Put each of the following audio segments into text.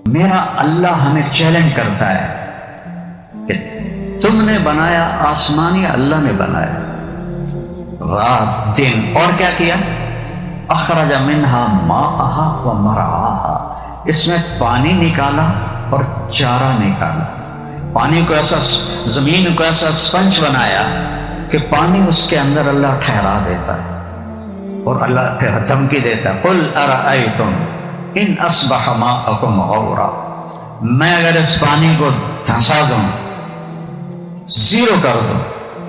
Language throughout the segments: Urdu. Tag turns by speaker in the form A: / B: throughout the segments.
A: میرا اللہ ہمیں چیلنج کرتا ہے کہ تم نے بنایا آسمانی، اللہ نے بنایا رات دن، اور کیا اخرج منہا ماءہا و مرعاہا، اس میں پانی نکالا اور چارہ نکالا۔ پانی کو ایسا، زمین کو ایسا سپنج بنایا کہ پانی اس کے اندر اللہ ٹھہرا دیتا ہے، اور اللہ پھر دھمکی دیتا ہے قل ارأیتم ان اصبح ماءکم غورا، میں اگر اس پانی کو دھسا دوں، زیرو کر دوں،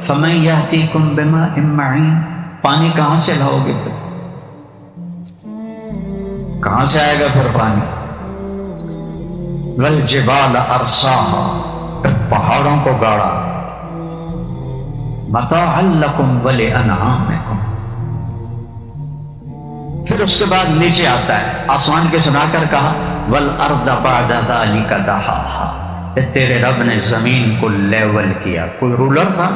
A: فمن یأتیکم بماء معین، پانی کہاں سے لاؤ گے؟ پھر کہاں سے آئے گا پھر پانی؟ والجبال ارساہا، پھر پہاڑوں کو گاڑا، متاعا لکم ولانعامکم، پھر اس کے بعد نیچے آتا ہے، آسمان کے سنا کر کہا والارض بعد ذلک دحاہا، تیرے رب نے زمین کو لیول کیا۔ کوئی رولر تھا؟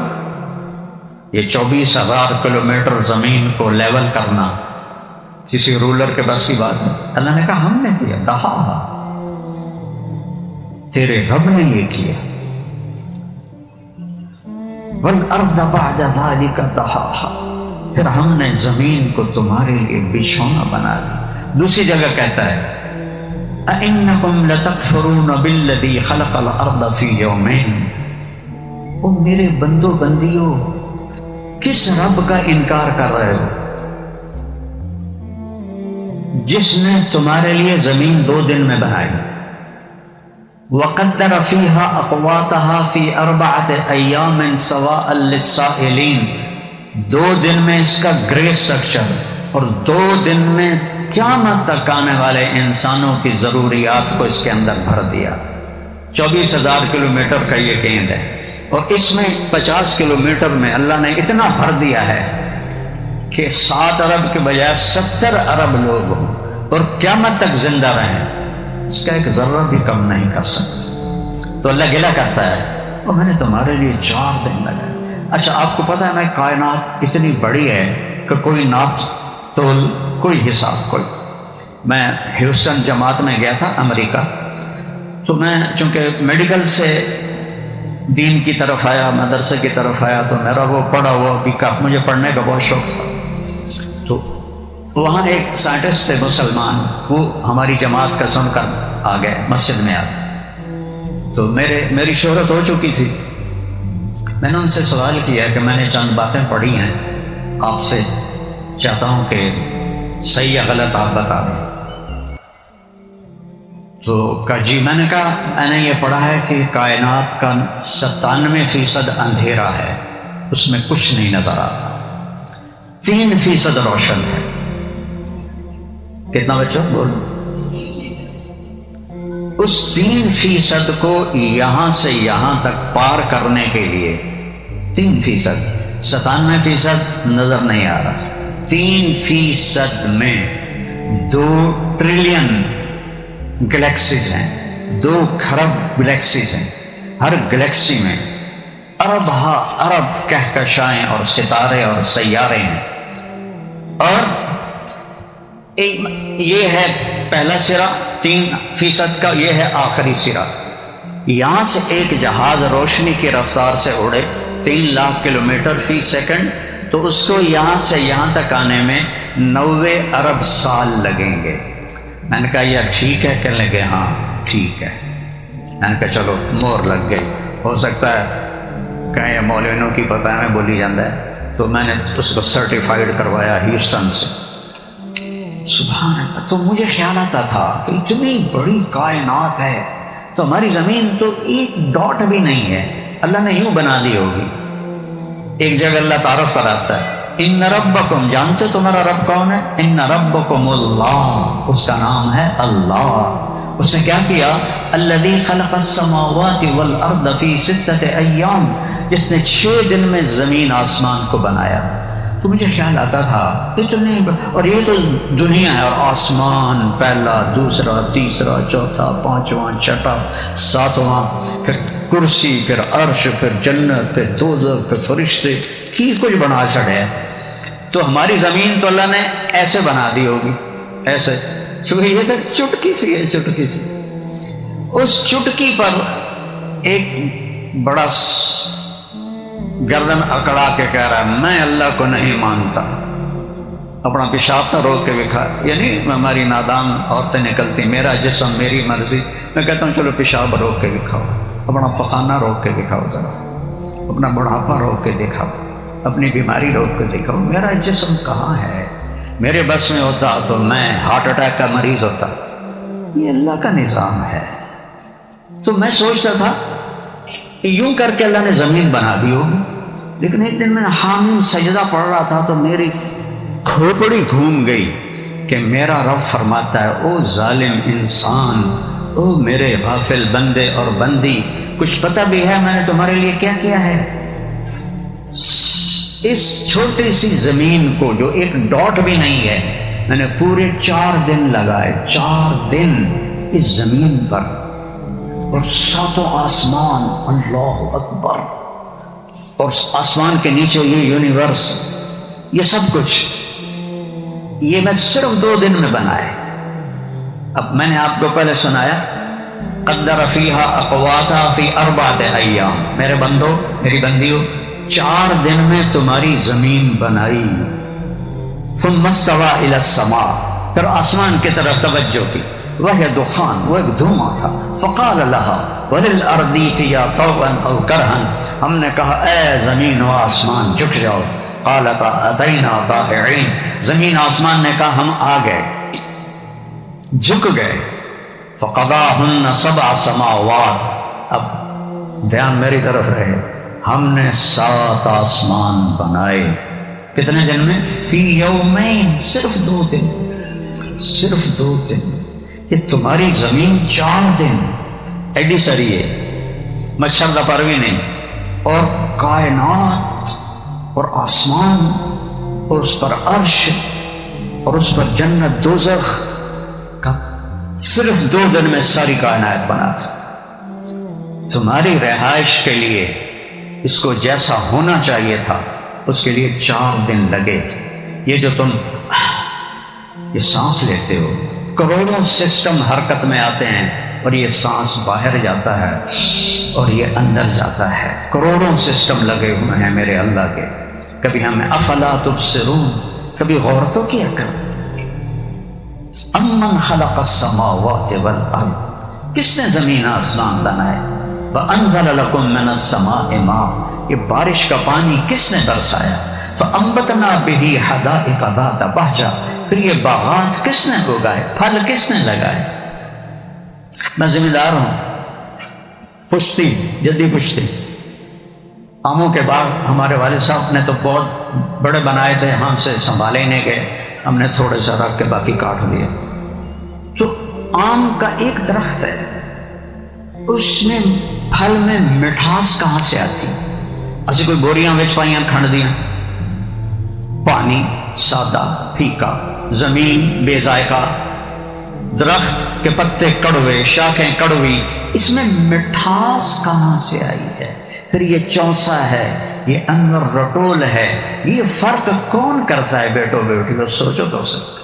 A: یہ 24,000 کلومیٹر زمین کو لیول کرنا کسی رولر کے بس کی بات ہے؟ اللہ نے کہا ہم نے کیا، دحاہا، تیرے رب نے یہ کیا۔ والارض بعد ذلک دحاہا، پھر ہم نے زمین کو تمہارے لیے بچھونا بنا دی۔ دوسری جگہ کہتا ہے اَإِنَّكُمْ لَتَكْفُرُونَ بِالَّذِي خَلَقَ الْأَرْضَ فِي يَوْمَيْنِ، او میرے بندو بندیو، کس رب کا انکار کر رہے ہو جس نے تمہارے لیے زمین 2 دن میں بنائی؟ وَقَدَّرَ فِيهَا أَقْوَاتَهَا فِي 4 أَيَّامٍ سَوَاءً لِلسَّائِلِينَ، 2 دن میں اس کا گرے سٹرکچر، اور 2 دن میں قیامت تک آنے والے انسانوں کی ضروریات کو اس کے اندر بھر دیا۔ 24,000 کلومیٹر کا یہ گیند ہے، اور اس میں 50 کلومیٹر میں اللہ نے اتنا بھر دیا ہے کہ 7 ارب کے بجائے 70 ارب لوگ ہوں اور قیامت تک زندہ رہیں، اس کا ایک ذرہ بھی کم نہیں کر سکتے۔ تو اللہ گلہ کرتا ہے اور میں نے تمہارے لیے 4 دن لگائے۔ اچھا، آپ کو پتہ ہے نا کائنات اتنی بڑی ہے کہ کوئی ناپ تول، کوئی حساب، کوئی۔ میں ہیوسٹن جماعت میں گیا تھا امریکہ، تو میں چونکہ میڈیکل سے دین کی طرف آیا، مدرسے کی طرف آیا، تو میرا وہ پڑھا ہوا بھی کافی، مجھے پڑھنے کا بہت شوق تھا۔ تو وہاں ایک سائنٹسٹ تھے مسلمان، وہ ہماری جماعت کا سن کر آ گئے، مسجد میں آ گئے، تو میری شہرت ہو چکی تھی۔ میں نے ان سے سوال کیا کہ میں نے چند باتیں پڑھی ہیں، آپ سے چاہتا ہوں کہ صحیح یا غلط آپ بتا دیں۔ تو کہا جی، میں نے کہا میں نے یہ پڑھا ہے کہ کائنات کا 97% اندھیرا ہے، اس میں کچھ نہیں نظر آتا، 3% روشن ہے۔ کتنا بچوں بولو؟ اس 3% کو یہاں سے یہاں تک پار کرنے کے لیے 3%، 97% نظر نہیں آ رہا، 3% میں 2 ٹریلین گلیکسیز ہیں، 2 کھرب گلیکسیز ہیں، ہر گلیکسی میں ارب ہا ارب کہکشائیں اور ستارے اور سیارے ہیں، اور یہ ہے پہلا سرا 3% کا، یہ ہے آخری سرا۔ یہاں سے ایک جہاز روشنی کی رفتار سے اڑے 3 لاکھ کلومیٹر فی سیکنڈ، تو اس کو یہاں سے یہاں تک آنے میں 90 ارب سال لگیں گے۔ میں نے کہا یہ ٹھیک ہے؟ کہنے لگے ہاں ٹھیک ہے۔ میں نے کہا چلو مور لگ گئی، ہو سکتا ہے کہیں مولویوں کی پتہ میں بولی جاتا ہے، تو میں نے اس کو سرٹیفائیڈ کروایا ہیوسٹن سے۔ سبحان اللہ، تو مجھے خیال آتا تھا کہ اتنی بڑی کائنات ہے تو ہماری زمین تو ایک ڈاٹ بھی نہیں ہے، اللہ نے یوں بنا دی ہوگی۔ ایک جگہ اللہ تعارف کراتا ہے ان ربکم، جانتے تمہارا رب کون ہے؟ ان ربکم اللہ، اس کا نام ہے اللہ۔ اس نے کیا کیا؟ الذی خلق السماوات والارض فی 6 ایام، جس نے 6 دن میں زمین آسمان کو بنایا۔ تو مجھے خیال آتا تھا اتنے، اور یہ تو دنیا ہے، اور آسمان پہلا، دوسرا، تیسرا، چوتھا، پانچواں، چھٹا، ساتواں، پھر کرسی، پھر عرش، پھر جنت، پھر دوزخ، پھر فرشتے، کی کچھ بنا چڑھے۔ تو ہماری زمین تو اللہ نے ایسے بنا دی ہوگی، ایسے، کیونکہ یہ تو چٹکی سی ہے، چٹکی سی۔ اس چٹکی پر ایک بڑا گردن اکڑا کے کہہ رہا ہے میں اللہ کو نہیں مانتا. اپنا پیشاب تھا روک کے دکھا، یعنی ہماری نادان عورتیں نکلتی، میرا جسم میری مرضی. میں کہتا ہوں چلو پیشاب روک کے دکھاؤ، اپنا پخانہ روک کے دکھاؤ، ذرا اپنا بڑھاپا روک کے دکھاؤ، اپنی بیماری روک کے دکھاؤ. میرا جسم کہاں ہے؟ میرے بس میں ہوتا تو میں ہارٹ اٹیک کا مریض ہوتا. یہ اللہ کا نظام ہے. تو میں سوچتا تھا یوں کر کے اللہ نے زمین بنا دی ہوگی، لیکن ایک دن میں حامیم سجدہ پڑھ رہا تھا تو میری کھوپڑی گھوم گئی کہ میرا رب فرماتا ہے او ظالم انسان، او میرے غافل بندے اور بندی، کچھ پتہ بھی ہے میں نے تمہارے لیے کیا کیا ہے؟ اس چھوٹی سی زمین کو جو ایک ڈاٹ بھی نہیں ہے، میں نے پورے 4 دن لگائے، 4 دن اس زمین پر، اور 7 آسمان، اللہ اکبر، اور آسمان کے نیچے یہ یونیورس، یہ سب کچھ یہ میں صرف 2 دن میں بنائے. اب میں نے آپ کو پہلے سنایا قدر فیہا اقواتہا فی 4 ایام. میرے بندو میری بندیو، 4 دن میں تمہاری زمین بنائی. ثم استوى الی السماء، پھر آسمان کی طرف توجہ کی، وہی دخان، وہ ایک دھواں تھا. فقال لها وللارض ائتیا طوعا او کرہا، ہم نے کہا اے زمین و آسمان جھک جاؤ. قالتا اتینا طائعین، زمین آسمان نے کہا ہم آ گئے، جھک گئے. فقضاہن 7 سماوات، اب دھیان میری طرف رہے، ہم نے 7 آسمان بنائے. کتنے دن میں؟ فی یومین، صرف 2 دن، صرف 2 دن. یہ تمہاری زمین 4 دن ایڈی سری ہے، مچھر دا پر بھی نہیں، اور کائنات اور آسمان اور اس پر عرش اور اس پر جنت دوزخ کا صرف 2 دن میں ساری کائنات بنا تھا. تمہاری رہائش کے لیے اس کو جیسا ہونا چاہیے تھا اس کے لیے 4 دن لگے. یہ جو تم یہ سانس لیتے ہو، کروڑوں سسٹم حرکت میں آتے ہیں اور یہ سانس باہر جاتا ہے اور یہ اندر جاتا ہے. کروڑوں سسٹم لگے ہوئے ہیں میرے اللہ کے. کبھی ہمیں افلا تبصرون، کبھی غور تو کیا کرو. امن خلق السماوات والارض، کس نے زمین آسمان بنائے؟ وانزل لکم من السماء ماء، یہ بارش کا پانی کس نے برسایا؟ فانبتنا به حدائق ذات بہجہ، پھر یہ باغات کس نے اگائے، پھل کس نے لگائے؟ میں ذمہ دار ہوں، پشتی، جدی پشتی. آموں کے باغ ہمارے والد صاحب نے تو بہت بڑے بنائے تھے، ہم سے سنبھالے ہی نہیں گئے، ہم نے تھوڑے سا رکھ کے باقی کاٹ دیے. تو آم کا ایک درخت ہے، اس میں پھل میں مٹھاس کہاں سے آتی؟ اسی کوئی بوریاں وچ پائیاں کھنڈ دیاں، پانی سادہ پھیکا، زمین بے ذائقہ، درخت کے پتے کڑوے، شاخیں کڑوی، اس میں مٹھاس کہاں سے آئی ہے؟ پھر یہ چونسا ہے، یہ انور رٹول ہے، یہ فرق کون کرتا ہے بیٹو بیٹیو؟ سوچو تو سر.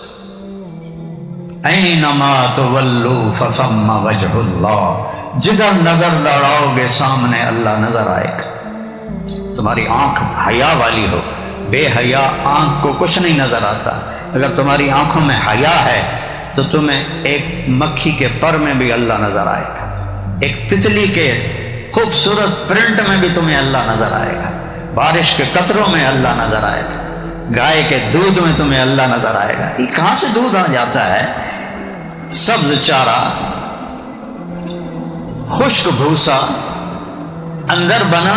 A: اینما تولوا فثم وجہ اللہ، جدھر نظر دوڑاؤ گے سامنے اللہ نظر آئے گا. تمہاری آنکھ حیا والی ہو، بے حیا آنکھ کو کچھ نہیں نظر آتا. اگر تمہاری آنکھوں میں حیا ہے تو تمہیں ایک مکھی کے پر میں بھی اللہ نظر آئے گا، ایک تتلی کے خوبصورت پرنٹ میں بھی تمہیں اللہ نظر آئے گا، بارش کے قطروں میں اللہ نظر آئے گا، گائے کے دودھ میں تمہیں اللہ نظر آئے گا. یہ کہاں سے دودھ آ جاتا ہے؟ سبز چارہ، خشک بھوسا، اندر بنا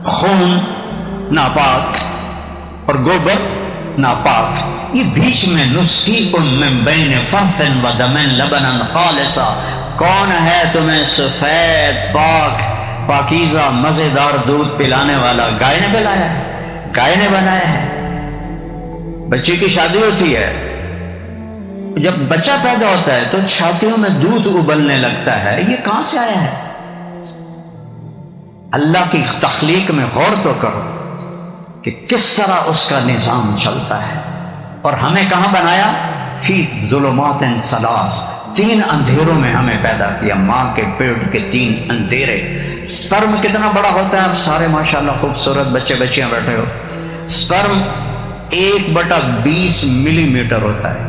A: خون ناپاک اور گوبر ناپاک، یہ بیچ میں نسقیکم من بین فرث و دم لبنا خالصا، کون ہے تمہیں سفید پاک پاکیزہ مزیدار دودھ پلانے والا؟ گائے نے پلایا ہے، گائے نے بنایا ہے. بچے کی شادی ہوتی ہے، جب بچہ پیدا ہوتا ہے تو چھاتیوں میں دودھ ابلنے لگتا ہے. یہ کہاں سے آیا ہے؟ اللہ کی تخلیق میں غور تو کرو کہ کس طرح اس کا نظام چلتا ہے. اور ہمیں کہاں بنایا؟ فی ظلمات ثلاث، 3 اندھیروں میں ہمیں پیدا کیا، ماں کے پیٹ کے 3 اندھیرے۔ سپرم کتنا بڑا ہوتا ہے؟ آپ سارے ماشاءاللہ خوبصورت بچے بچیاں بیٹھے ہو، سپرم 1/20 ملی میٹر ہوتا ہے،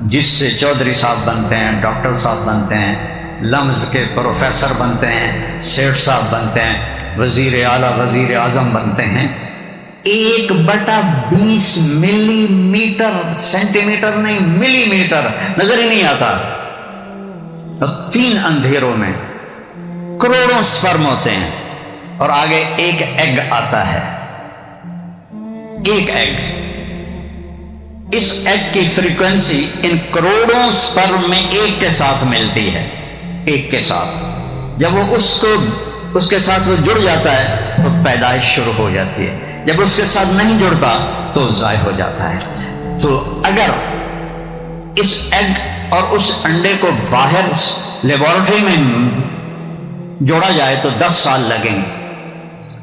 A: جس سے چودھری صاحب بنتے ہیں، ڈاکٹر صاحب بنتے ہیں، لمز کے پروفیسر بنتے ہیں، سیٹھ صاحب بنتے ہیں، وزیر اعلیٰ وزیر اعظم بنتے ہیں۔ 1/20 ملی میٹر، سینٹی میٹر نہیں، ملی میٹر، نظر ہی نہیں آتا۔ اور 3 اندھیروں میں کروڑوں سپرم ہوتے ہیں، اور آگے ایک ایگ آتا ہے، ایک ایگ۔ اس ایگ کی فریکوینسی ان کروڑوں سپرم میں ایک کے ساتھ ملتی ہے، ایک کے ساتھ۔ جب وہ اس کے ساتھ وہ جڑ جاتا ہے تو پیدائش شروع ہو جاتی ہے، جب اس کے ساتھ نہیں جڑتا تو ضائع ہو جاتا ہے۔ تو اگر اس ایگ اور اس انڈے کو باہر لیبارٹری میں جوڑا جائے تو 10 سال لگیں گے۔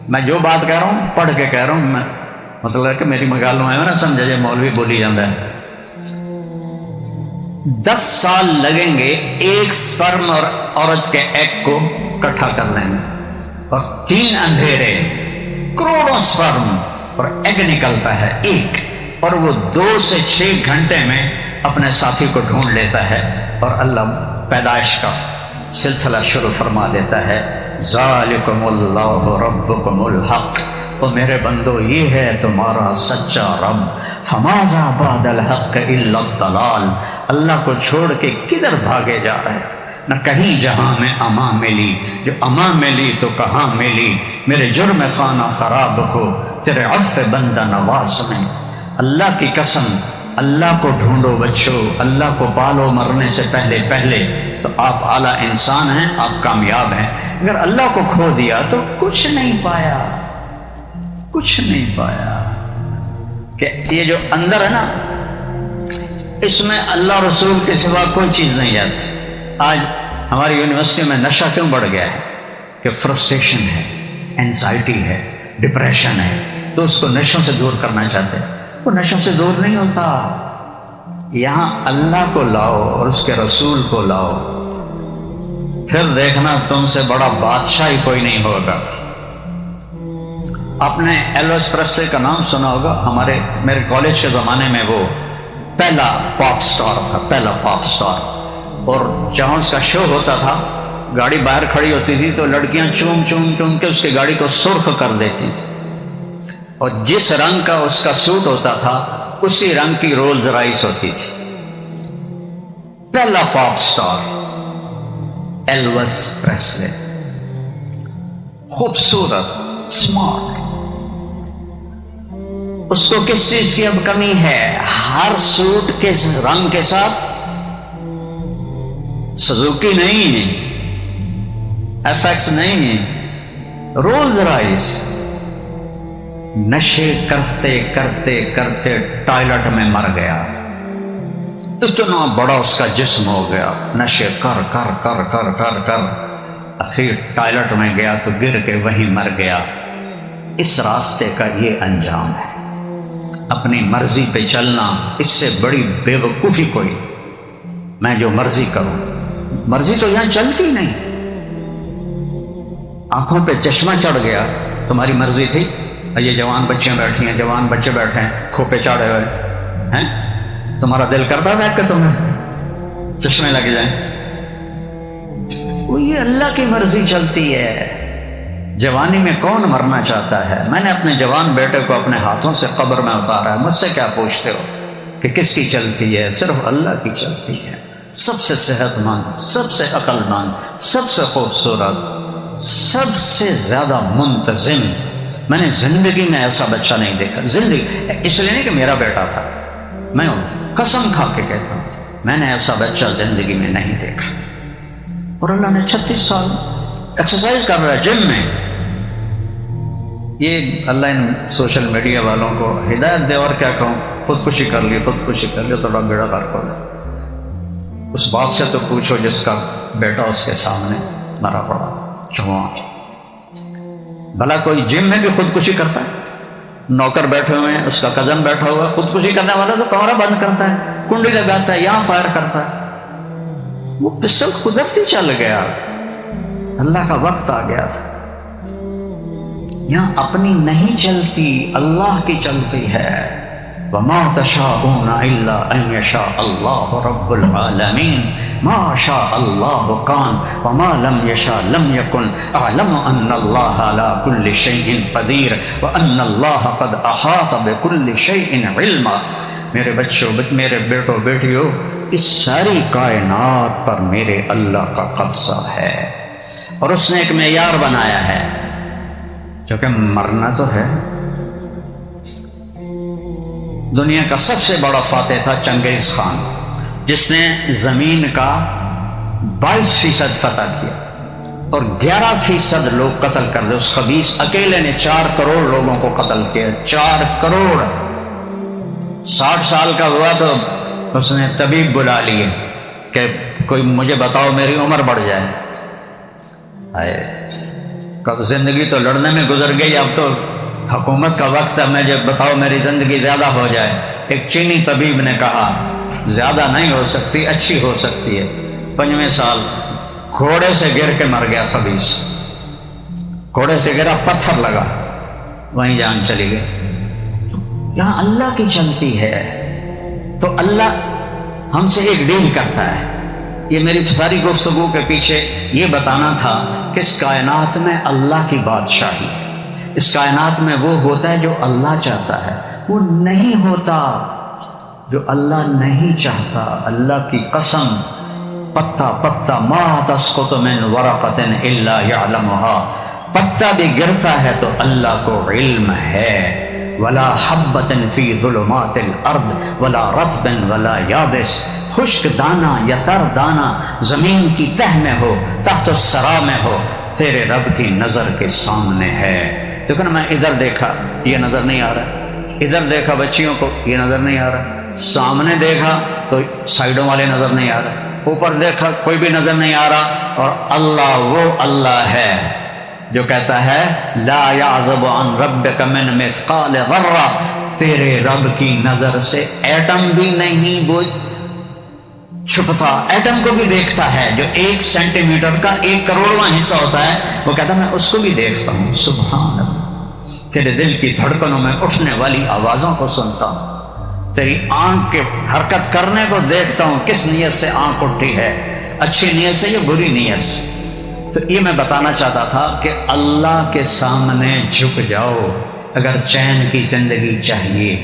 A: میں جو بات کہہ رہا ہوں پڑھ کے کہہ رہا ہوں، میں مطلب ہے کہ میری مگالوں میں نہ سمجھا جائے، مولوی بولی جاتا ہے۔ 10 سال لگیں گے ایک سپرم اور عورت کے ایگ کو اکٹھا کرنے میں، اور 3 اندھیرے، کروڑوں سپرم اور ایگ نکلتا ہے ایک، اور وہ 2 سے 6 گھنٹے میں اپنے ساتھی کو ڈھونڈ لیتا ہے، اور اللہ پیدائش کا سلسلہ شروع فرما دیتا ہے۔ ذالکم اللہ ربکم الحق، تو میرے بندو یہ ہے تمہارا سچا رب۔ فماذا بعد الحق الا الضلال، اللہ کو چھوڑ کے کدھر بھاگے جا رہے ہیں؟ نہ کہیں جہاں میں امان ملی، جو امان ملی تو کہاں ملی، میرے جرم خانہ خراب کو تیرے عفو بندہ نواز میں۔ اللہ کی قسم، اللہ کو ڈھونڈو بچو، اللہ کو پالو مرنے سے پہلے پہلے، تو آپ اعلیٰ انسان ہیں، آپ کامیاب ہیں۔ اگر اللہ کو کھو دیا تو کچھ نہیں پایا، کچھ نہیں پایا۔ کہ یہ جو اندر ہے نا، اس میں اللہ رسول کے سوا کوئی چیز نہیں جاتی۔ آج ہماری یونیورسٹی میں نشہ کیوں بڑھ گیا ہے؟ کہ فرسٹریشن ہے، اینزائٹی ہے، ڈپریشن ہے، تو اس کو نشوں سے دور کرنا چاہتے ہیں۔ وہ نشوں سے دور نہیں ہوتا، یہاں اللہ کو لاؤ اور اس کے رسول کو لاؤ، پھر دیکھنا تم سے بڑا بادشاہ ہی کوئی نہیں ہوگا۔ آپ نے ایلوس پریسلے کا نام سنا ہوگا، میرے کالج کے زمانے میں وہ پہلا پاپ سٹار تھا، پہلا پاپ سٹار۔ اور جہاں اس کا شو ہوتا تھا، گاڑی باہر کھڑی ہوتی تھی تو لڑکیاں چوم چوم چوم کے اس کی گاڑی کو سرخ کر دیتی تھی، اور جس رنگ کا اس کا سوٹ ہوتا تھا اسی رنگ کی رولز رائس ہوتی تھی۔ پہلا پاپ سٹار ایلوس پریسلے، خوبصورت، اسمارٹ۔ اس کو کس چیز کی اب کمی ہے؟ ہر سوٹ کے رنگ کے ساتھ سزوکی نہیں، ایف ایکس نہیں، رولز رائس۔ نشے کرتے کرتے کرتے ٹائلٹ میں مر گیا، اتنا بڑا اس کا جسم ہو گیا، نشے کر کر کر کر کر کر اخیر ٹائلٹ میں گیا تو گر کے وہیں مر گیا۔ اس راستے کا یہ انجام ہے، اپنی مرضی پہ چلنا، اس سے بڑی بے وقوفی کوئی۔ میں جو مرضی کروں، مرضی تو یہاں چلتی نہیں۔ آنکھوں پہ چشمہ چڑھ گیا، تمہاری مرضی تھی؟ یہ جوان بچیاں بیٹھی ہیں، جوان بچے بیٹھے ہیں کھوپے چاڑے ہوئے ہیں، تمہارا دل کرتا تھا کہ تمہیں چشمے لگ جائیں؟ وہ یہ اللہ کی مرضی چلتی ہے۔ جوانی میں کون مرنا چاہتا ہے؟ میں نے اپنے جوان بیٹے کو اپنے ہاتھوں سے قبر میں اتارا ہے، مجھ سے کیا پوچھتے ہو کہ کس کی چلتی ہے؟ صرف اللہ کی چلتی ہے۔ سب سے صحت مند، سب سے عقل مند، سب سے خوبصورت، سب سے زیادہ منتظم۔ میں نے زندگی میں ایسا بچہ نہیں دیکھا، زندگی، اس لیے نہیں کہ میرا بیٹا تھا، میں قسم کھا کے کہتا ہوں میں نے ایسا بچہ زندگی میں نہیں دیکھا۔ اور اللہ نے 36 سال ایکسرسائز کر رہا ہے جم میں۔ یہ اللہ ان سوشل میڈیا والوں کو ہدایت دے، اور کیا کہوں، خودکشی کر لی، خودکشی کر لی، تو بڑا بیڑا غرق ہو گیا۔ اس باپ سے تو پوچھو جس کا بیٹا اس کے سامنے مرا پڑا، جوان۔ بھلا کوئی جم میں بھی خودکشی کرتا ہے؟ نوکر بیٹھے ہوئے ہیں، اس کا کزن بیٹھا ہوا ہے، خودکشی کرنے والا تو کمرہ بند کرتا ہے، کنڈی لگاتا ہے، یہاں فائر کرتا ہے۔ وہ پسل قدرتی چل گیا، اللہ کا وقت آ گیا تھا۔ یہاں اپنی نہیں چلتی، اللہ کی چلتی ہے۔ وما تشاءون الا ان يشاء الله رب العالمین، ما شاء الله كان وما لم يشاء لم يكن، اعلم ان الله على كل شيء قدیر وان الله قد احاط بكل شيء علما۔ میرے بچوں، میرے بیٹوں بیٹیوں، اس ساری کائنات پر میرے اللہ کا قبضہ ہے، اور اس نے ایک معیار بنایا ہے، کیونکہ مرنا تو ہے۔ دنیا کا سب سے بڑا فاتح تھا چنگیز خان، جس نے زمین کا 22% فتح کیا اور 11% لوگ قتل کر دے۔ اس خبیث اکیلے نے 4 کروڑ لوگوں کو قتل کیا، 4 کروڑ۔ 60 سال کا ہوا تو اس نے طبیب بلا لیے کہ کوئی مجھے بتاؤ میری عمر بڑھ جائے۔ کب زندگی تو لڑنے میں گزر گئی، اب تو حکومت کا وقت ہے، مجھے بتاؤ میری زندگی زیادہ ہو جائے۔ ایک چینی طبیب نے کہا زیادہ نہیں ہو سکتی، اچھی ہو سکتی ہے۔ 5ویں سال گھوڑے سے گر کے مر گیا خبیث، گھوڑے سے گرا، پتھر لگا، وہیں جان چلی گئی۔ یہاں اللہ کی چلتی ہے، تو اللہ ہم سے ایک ڈیل کرتا ہے۔ یہ میری ساری گفتگو کے پیچھے یہ بتانا تھا کہ اس کائنات میں اللہ کی بادشاہی، اس کائنات میں وہ ہوتا ہے جو اللہ چاہتا ہے، وہ نہیں ہوتا جو اللہ نہیں چاہتا۔ اللہ کی قسم، پتا پتا ما تسقط من ورقۃ الا يعلمها، پتا بھی گرتا ہے تو اللہ کو علم ہے۔ ولا حبۃ فی ظلمات الارض ولا رطب ولا یابس، خشک دانہ یا تر دانہ زمین کی تہ میں ہو، تحت الثری میں ہو، تیرے رب کی نظر کے سامنے ہے۔ دیکھو نا، میں ادھر دیکھا یہ نظر نہیں آ رہا، ادھر دیکھا بچیوں کو یہ نظر نہیں آ رہا، سامنے دیکھا تو سائیڈوں والے نظر نہیں آ رہا، اوپر دیکھا کوئی بھی نظر نہیں آ رہا۔ اور اللہ وہ اللہ ہے جو کہتا ہے لا یعزب عن ربک من مثقال ذرہ، تیرے رب کی نظر سے ایٹم بھی نہیں وہ چھپتا، ایٹم کو بھی دیکھتا ہے۔ جو 1 سینٹی میٹر کا 1 کروڑواں حصہ ہوتا ہے، وہ کہتا ہے میں اس کو بھی دیکھتا ہوں۔ سبحان اللہ، تیرے دل کی دھڑکنوں میں اٹھنے والی آوازوں کو سنتا ہوں، تیری آنکھ کے حرکت کرنے کو دیکھتا ہوں، کس نیت سے آنکھ اٹھی ہے، اچھی نیت سے یا بری نیت سے۔ تو یہ میں بتانا چاہتا تھا کہ اللہ کے سامنے جھک جاؤ اگر چین کی زندگی چاہیے،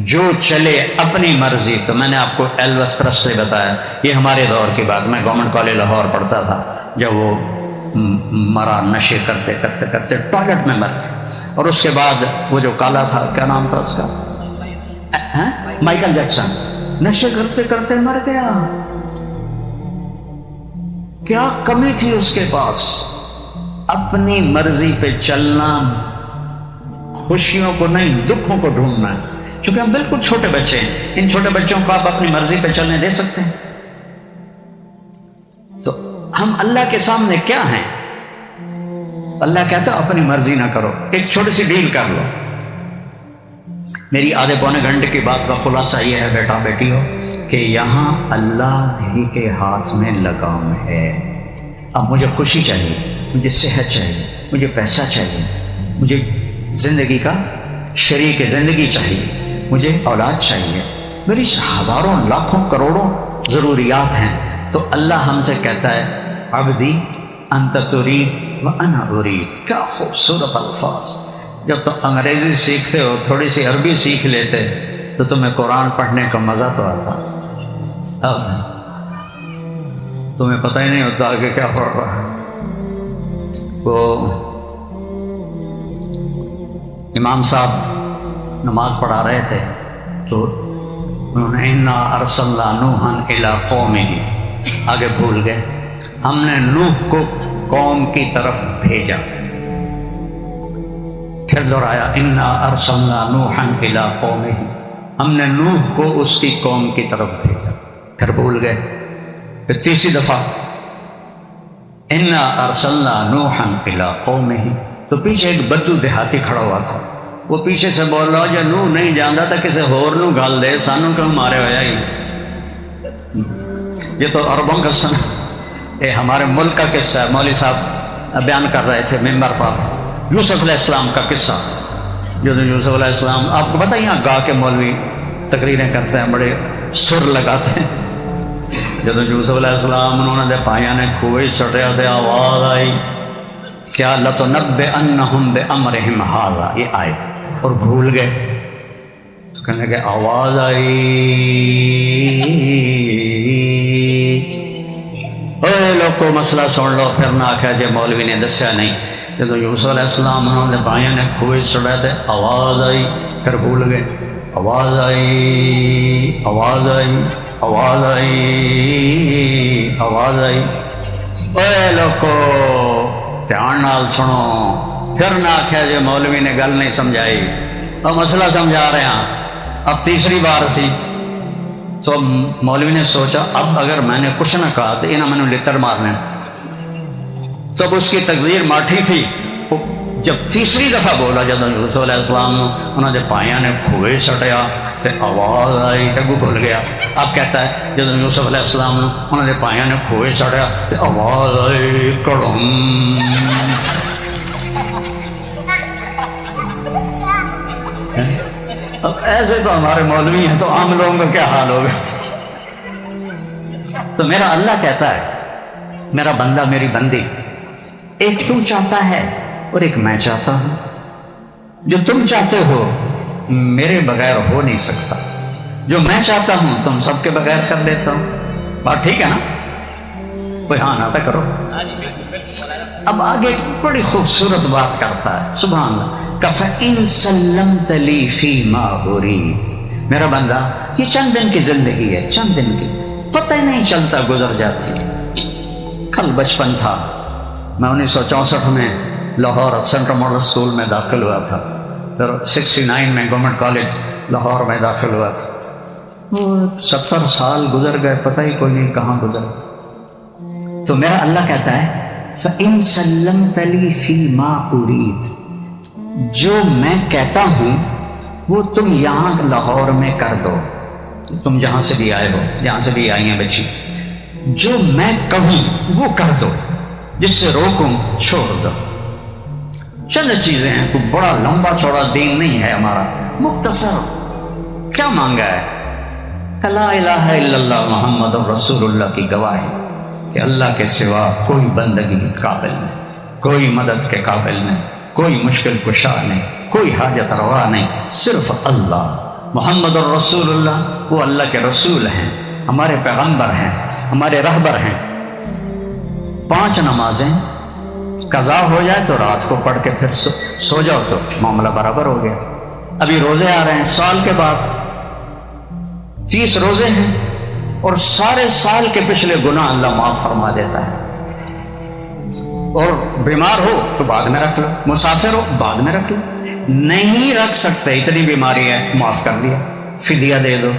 A: جو چلے اپنی مرضی۔ تو میں نے آپ کو ایلوس پریسلی بتایا، یہ ہمارے دور کی بات، میں گورنمنٹ کالج لاہور پڑھتا تھا جب وہ مرا، نشے کرتے کرتے کرتے ٹوائلٹ میں مر گیا۔ اور اس کے بعد وہ جو کالا تھا، کیا نام تھا اس کا، مائیکل جیکسن، نشے کرتے کرتے مر گیا۔ کیا کمی تھی اس کے پاس؟ اپنی مرضی پہ چلنا، خوشیوں کو نہیں دکھوں کو ڈھونڈنا ہے۔ چونکہ ہم بالکل چھوٹے بچے ہیں، ان چھوٹے بچوں کو آپ اپنی مرضی پہ چلنے دے سکتے ہیں؟ تو ہم اللہ کے سامنے کیا ہیں؟ اللہ کہتا ہے اپنی مرضی نہ کرو، ایک چھوٹی سی ڈیل کر لو۔ میری آدھے پونے گھنٹے کی بات کا خلاصہ یہ ہے بیٹا بیٹی ہو کہ یہاں اللہ ہی کے ہاتھ میں لگام ہے۔ اب مجھے خوشی چاہیے، مجھے صحت چاہیے، مجھے پیسہ چاہیے، مجھے زندگی کا شریک زندگی چاہیے، مجھے اولاد چاہیے، میری ہزاروں لاکھوں کروڑوں ضروریات ہیں۔ تو اللہ ہم سے کہتا ہے عبدی انت ترید وانا ارید۔ کیا خوبصورت الفاظ! جب تم انگریزی سیکھتے ہو، تھوڑی سی عربی سیکھ لیتے تو تمہیں قرآن پڑھنے کا مزہ تو آتا، اب تمہیں پتہ ہی نہیں ہوتا کہ کیا پڑھ رہا ہے۔ وہ امام صاحب نماز پڑھا رہے تھے تو انہوں نے انا ارسلنا نوحا الی قومہ، آگے بھول گئے، ہم نے نوح کو قوم کی طرف بھیجا۔ پھر دہرایا انا ارسلنا نوحا الی قومہ، ہم نے نوح کو اس کی قوم کی طرف بھیجا۔ پھر بھول گئے، پھر تیسری دفعہ انا ارسلنا نوحا الی قومہ، تو پیچھے ایک بدو دیہاتی کھڑا ہوا تھا، وہ پیچھے سے بول رہا جو نوح نہیں جانتا تھا کسی ہور نو گل دے، سانو کیوں مارے ہوا ہی۔ یہ تو عربوں کا سن، یہ ہمارے ملک کا قصہ ہے۔ مولوی صاحب بیان کر رہے تھے ممبر پر یوسف علیہ السلام کا قصہ۔ جو یوسف علیہ السلام، آپ کو پتہ یہاں گا کے مولوی تقریریں کرتے ہیں، بڑے سر لگاتے ہیں۔ جب یوسف علیہ السلام انہوں نے پایا نے کھوئے سٹیا تھے، آواز آئی کیا لَتُنَبِّئَنَّهُمْ بِأَمْرِهِمْ هَٰذَا، یہ آئے اور بھول گئے۔ تو کہنے لگے آواز آئی اے لوگو مسئلہ سن لو، پھر نہ آخیا جی مولوی نے دسیا نہیں۔ جب یوسف علیہ السلام انہوں نے بھائیوں نے کھوئے سڑے تھے، آواز آئی، پھر بھول گئے۔ آواز آئی، آواز آئی، آواز آئی، آواز آئی، اے لوگو دھیان نال سنو۔ پھر نہ آخیا جی مولوی نے گل نہیں سمجھائی، اور مسئلہ سمجھا رہے ہیں۔ اب تیسری بار تھی تو مولوی نے سوچا اب اگر میں نے کچھ نہ کہا تو انہیں میں نے لتر مارنے، تب اس کی تقدیر ماٹھی تھی۔ جب تیسری دفعہ بولا، جب یوسف علیہ السلام انہوں نے پائیاں نے کھوئے سٹیا تو آواز آئی، تک وہ بھول گیا۔ اب کہتا ہے جب یوسف علیہ السلام انہوں نے پائیاں نے کھوئے سٹیا تو آواز آئی کڑم۔ اب ایسے تو ہمارے مولوی ہیں، تو عام لوگوں کا کیا حال ہوگا؟ تو میرا اللہ کہتا ہے میرا بندہ میری بندی، ایک تو چاہتا ہے اور ایک میں چاہتا ہوں۔ جو تم چاہتے ہو میرے بغیر ہو نہیں سکتا، جو میں چاہتا ہوں تم سب کے بغیر کر لیتا ہوں۔ بات ٹھیک ہے نا؟ کوئی ہاں نہ کرو۔ اب آگے بڑی خوبصورت بات کرتا ہے، سبحان اللہ، فَإِن سَلَّمْتَ لِي فِي مَا أُرِيدُ۔ میرا بندہ یہ چند دن کی زندگی ہے، چند دن کی، پتہ ہی نہیں چلتا گزر جاتی ہے۔ کل بچپن تھا، میں 1964 میں لاہور سینٹرل ماڈل اسکول میں داخل ہوا تھا، پھر 69 میں گورنمنٹ کالج لاہور میں داخل ہوا تھا۔ 70 سال گزر گئے، پتہ ہی کوئی نہیں کہاں گزر۔ تو میرا اللہ کہتا ہے فَإِن سَلَّمْتَ لِي فِي مَا أُرِيدُ، جو میں کہتا ہوں وہ تم یہاں لاہور میں کر دو، تم جہاں سے بھی آئے ہو، جہاں سے بھی آئی ہیں بچی، جو میں کہوں وہ کر دو، جس سے روکوں چھوڑ دو۔ چند چیزیں ہیں، کوئی بڑا لمبا چوڑا دین نہیں ہے ہمارا، مختصر۔ کیا مانگا ہے؟ لا الہ الا اللہ محمد رسول اللہ کی گواہی کہ اللہ کے سوا کوئی بندگی کے قابل نہیں، کوئی مدد کے قابل نہیں، کوئی مشکل کشا نہیں، کوئی حاجت روا نہیں، صرف اللہ محمد الرسول اللہ۔ وہ اللہ کے رسول ہیں، ہمارے پیغمبر ہیں، ہمارے رہبر ہیں۔ 5 نمازیں قضا ہو جائے تو رات کو پڑھ کے پھر سو جاؤ تو معاملہ برابر ہو گیا۔ ابھی روزے آ رہے ہیں، سال کے بعد 30 روزے ہیں، اور سارے سال کے پچھلے گناہ اللہ معاف فرما دیتا ہے۔ اور بیمار ہو تو بعد میں رکھ لو، مسافر ہو بعد میں رکھ لو، نہیں رکھ سکتے اتنی بیماری ہے، معاف کر دیا، فدیہ دے دو۔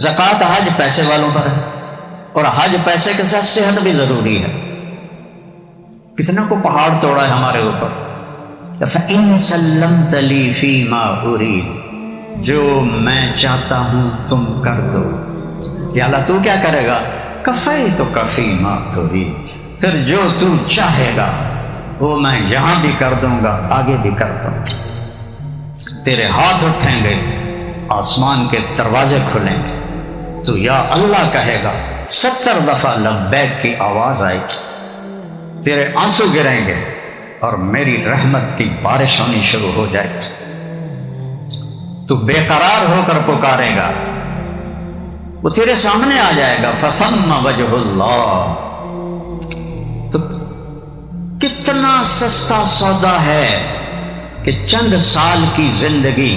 A: زکوٰۃ حج پیسے والوں پر ہے، اور حج پیسے کے ساتھ صحت بھی ضروری ہے۔ کتنا کو پہاڑ توڑا ہے ہمارے اوپر۔ فَإِن سَلَّمْتَ لِي فِي مَا أُرِيدُ، جو میں چاہتا ہوں تم کر دو۔ یا اللہ تو کیا کرے گا؟ کفیتک فی ما ترید، پھر جو تو چاہے گا وہ میں یہاں بھی کر دوں گا، آگے بھی کر دوں گا۔ تیرے ہاتھ اٹھیں گے، آسمان کے دروازے کھلیں گے، تو یا اللہ کہے گا، 70 دفعہ لبیک کی آواز آئے گی، تیرے آنسو گریں گے اور میری رحمت کی بارش ہونی شروع ہو جائے گی۔ تو بے قرار ہو کر پکارے گا، وہ تیرے سامنے آ جائے گا، فَثَمَّ وَجْهُ اللَّهِ۔ تو کتنا سستا سودا ہے کہ چند سال کی زندگی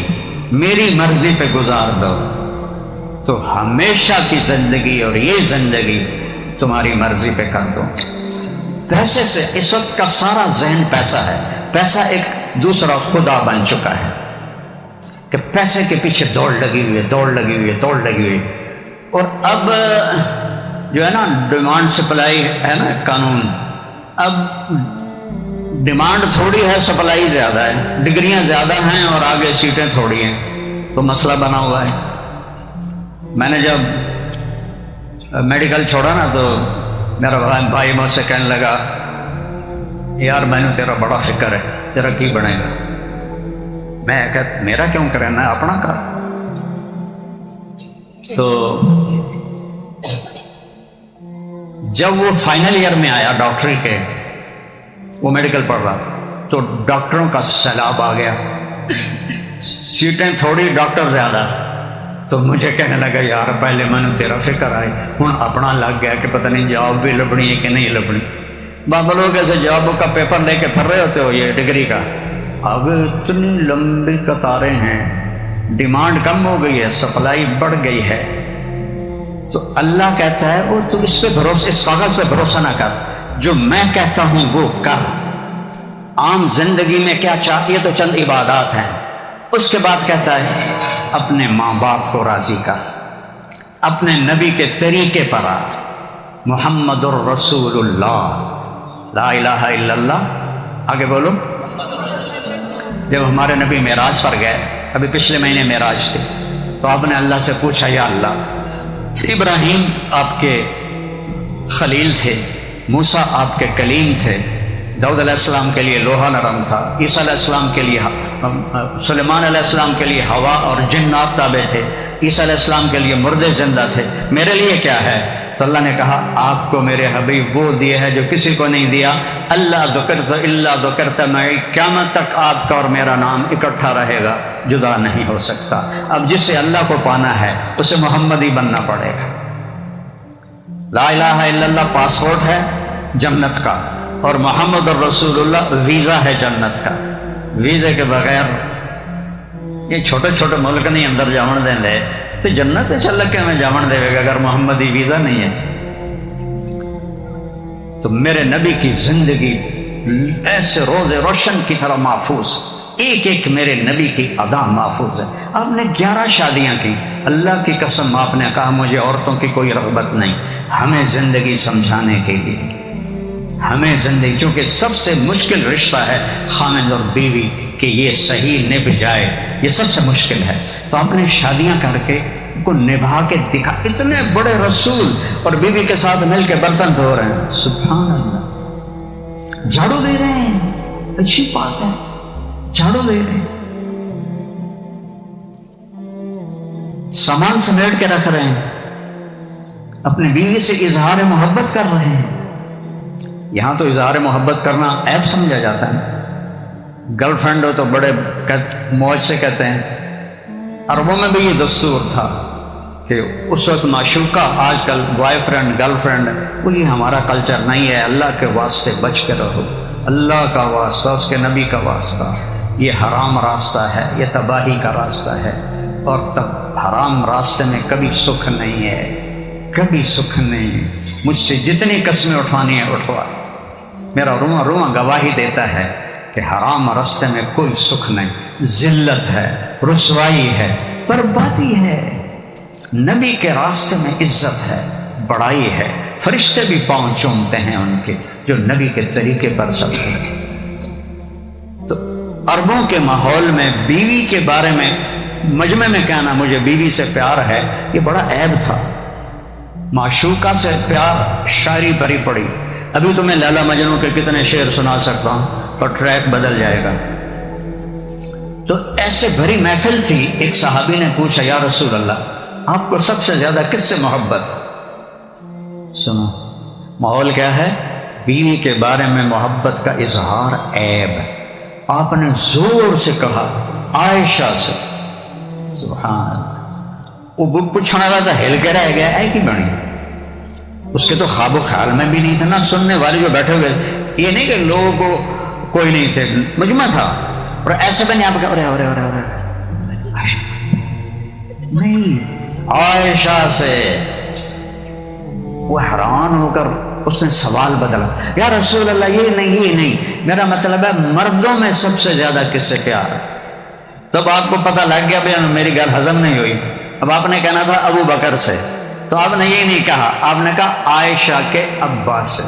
A: میری مرضی پہ گزار دو، تو ہمیشہ کی زندگی اور یہ زندگی تمہاری مرضی پہ کر دو۔ پیسے سے اس وقت کا سارا ذہن پیسہ ہے، پیسہ ایک دوسرا خدا بن چکا ہے کہ پیسے کے پیچھے دوڑ لگی ہوئی ہے، دوڑ لگی ہوئی ہے، دوڑ لگی ہوئی ہے۔ اور اب جو ہے نا ڈیمانڈ سپلائی ہے نا قانون، اب ڈیمانڈ تھوڑی ہے، سپلائی زیادہ ہے، ڈگریاں زیادہ ہیں اور آگے سیٹیں تھوڑی ہیں، تو مسئلہ بنا ہوا ہے۔ میں نے جب میڈیکل چھوڑا نا تو میرا بھائی مجھ سے کہنے لگا یار میں نے تیرا بڑا فکر ہے، تیرا کی بنے گا؟ میں کہتا میرا کیوں کرنا ہے، اپنا کر۔ تو جب وہ فائنل ایئر میں آیا ڈاکٹری کے، وہ میڈیکل پڑھ رہا تھا، تو ڈاکٹروں کا سیلاب آ گیا، سیٹیں تھوڑی ڈاکٹر زیادہ، تو مجھے کہنے لگا یار پہلے میں نے تیرا فکر آئی، ہوں اپنا لگ گیا کہ پتہ نہیں جاب بھی لبنی ہے کہ نہیں لبنی۔ بابا لوگ ایسے جاب کا پیپر لے کے پھر رہے ہوتے ہو یہ ڈگری کا، اب اتنی لمبی قطاریں ہیں، ڈیمانڈ کم ہو گئی ہے، سپلائی بڑھ گئی ہے، تو اللہ کہتا ہے وہ تو اس پہ بھروسہ، اس کاغذ پہ بھروسہ نہ کر، جو میں کہتا ہوں وہ کر۔ عام زندگی میں کیا چاہیے تو چند عبادات ہیں، اس کے بعد کہتا ہے اپنے ماں باپ کو راضی کر، اپنے نبی کے طریقے پر آ، محمد الرسول اللہ، لا الہ الا اللہ، آگے بولو۔ جب ہمارے نبی معراج پر گئے، ابھی پچھلے مہینے معراج تھے، تو آپ نے اللہ سے پوچھا یا اللہ، ابراہیم آپ کے خلیل تھے، موسیٰ آپ کے کلیم تھے، داؤد علیہ السلام کے لیے لوہا نرم تھا، عیسیٰ علیہ السلام کے لیے، سلیمان علیہ السلام کے لیے ہوا اور جنات تابع تھے، عیسیٰ علیہ السلام کے لیے مردے زندہ تھے، میرے لیے کیا ہے؟ تو اللہ نے کہا آپ کو میرے حبیب وہ دیے ہے جو کسی کو نہیں دیا، اللہ ذکرت الا ذکرت معی، قیامت تک آپ کا اور میرا نام اکٹھا رہے گا، جدا نہیں ہو سکتا۔ اب جسے اللہ کو پانا ہے اسے محمدی بننا پڑے گا۔ لا الہ الا اللہ پاسپورٹ ہے جنت کا، اور محمد الرسول اللہ ویزا ہے جنت کا۔ ویزے کے بغیر یہ چھوٹے چھوٹے ملک نہیں اندر جاون دیں لے تو جنت چل کے میں جاون دے گا اگر محمدی ویزا نہیں ہے۔ تو میرے نبی کی زندگی ایسے روز روشن کی طرح محفوظ، ایک ایک میرے نبی کی ادا محفوظ ہے۔ آپ نے 11 شادیاں کی، اللہ کی قسم آپ نے کہا مجھے عورتوں کی کوئی رغبت نہیں، ہمیں زندگی سمجھانے کے لیے، ہمیں زندگی، چونکہ سب سے مشکل رشتہ ہے خامد اور بیوی کہ یہ صحیح نبھ جائے، یہ سب سے مشکل ہے۔ تو آپ نے شادیاں کر کے کو نبھا کے دکھا، اتنے بڑے رسول اور بیوی کے ساتھ مل کے برتن دھو رہے ہیں، سبحان اللہ، جھاڑو دے رہے ہیں، اچھی بات ہے، جھاڑو دے رہے ہیں، سامان سمیٹ کے رکھ رہے ہیں، اپنی بیوی سے اظہار محبت کر رہے ہیں۔ یہاں تو اظہار محبت کرنا عیب سمجھا جاتا ہے، گرل فرینڈ ہو تو بڑے موج سے کہتے ہیں۔ عربوں میں بھی یہ دستور تھا کہ اس وقت معشوقہ، آج کل بوائے فرینڈ گرل فرینڈ، وہ یہ ہمارا کلچر نہیں ہے، اللہ کے واسطے بچ کے رہو، اللہ کا واسطہ، اس کے نبی کا واسطہ، یہ حرام راستہ ہے، یہ تباہی کا راستہ ہے، اور تب حرام راستے میں کبھی سکھ نہیں ہے، کبھی سکھ نہیں ہے۔ مجھ سے جتنی قسمیں اٹھوانی ہیں اٹھوا، میرا رواں رواں گواہی دیتا ہے کہ حرام راستے میں کوئی سکھ نہیں، ذلت ہے، رسوائی ہے، بربادی ہے۔ نبی کے راستے میں عزت ہے، بڑائی ہے، فرشتے بھی پاؤں چومتے ہیں ان کے جو نبی کے طریقے پر چلتے ہیں۔ تو عربوں کے ماحول میں بیوی کے بارے میں مجمع میں کہنا مجھے بیوی سے پیار ہے، یہ بڑا عیب تھا۔ معشوقہ سے پیار شاعری بھری پڑی، ابھی تمہیں لیلا مجنوں کے کتنے شعر سنا سکتا ہوں پر ٹریک بدل جائے گا۔ تو ایسے بھری محفل تھی، ایک صحابی نے پوچھا یا رسول اللہ آپ کو سب سے زیادہ کس سے محبت؟ سنو ماحول کیا ہے، بیوی کے بارے میں محبت کا اظہار عیب، آپ نے زور سے کہا عائشہ سے، سبحان اللہ۔ وہ پوچھنے والا تھا، ہل کے رہ گیا، اے کی بنی، اس کے تو خواب و خیال میں بھی نہیں تھا، نہ سننے والے جو بیٹھے ہوئے، یہ نہیں کہ لوگوں کو کوئی نہیں تھے، مجمع تھا، اور ایسے بھی نہیں آپ کا نہیں، عائشہ سے۔ وہ حیران ہو کر اس نے سوال بدلا، یا رسول اللہ یہ نہیں، میرا مطلب ہے مردوں میں سب سے زیادہ کس سے پیار ہے؟ تب آپ کو پتہ لگ گیا بھائی میری گل ہضم نہیں ہوئی، اب آپ نے کہنا تھا ابو بکر سے، تو آپ نے یہ نہیں کہا، آپ نے کہا عائشہ کے ابا سے۔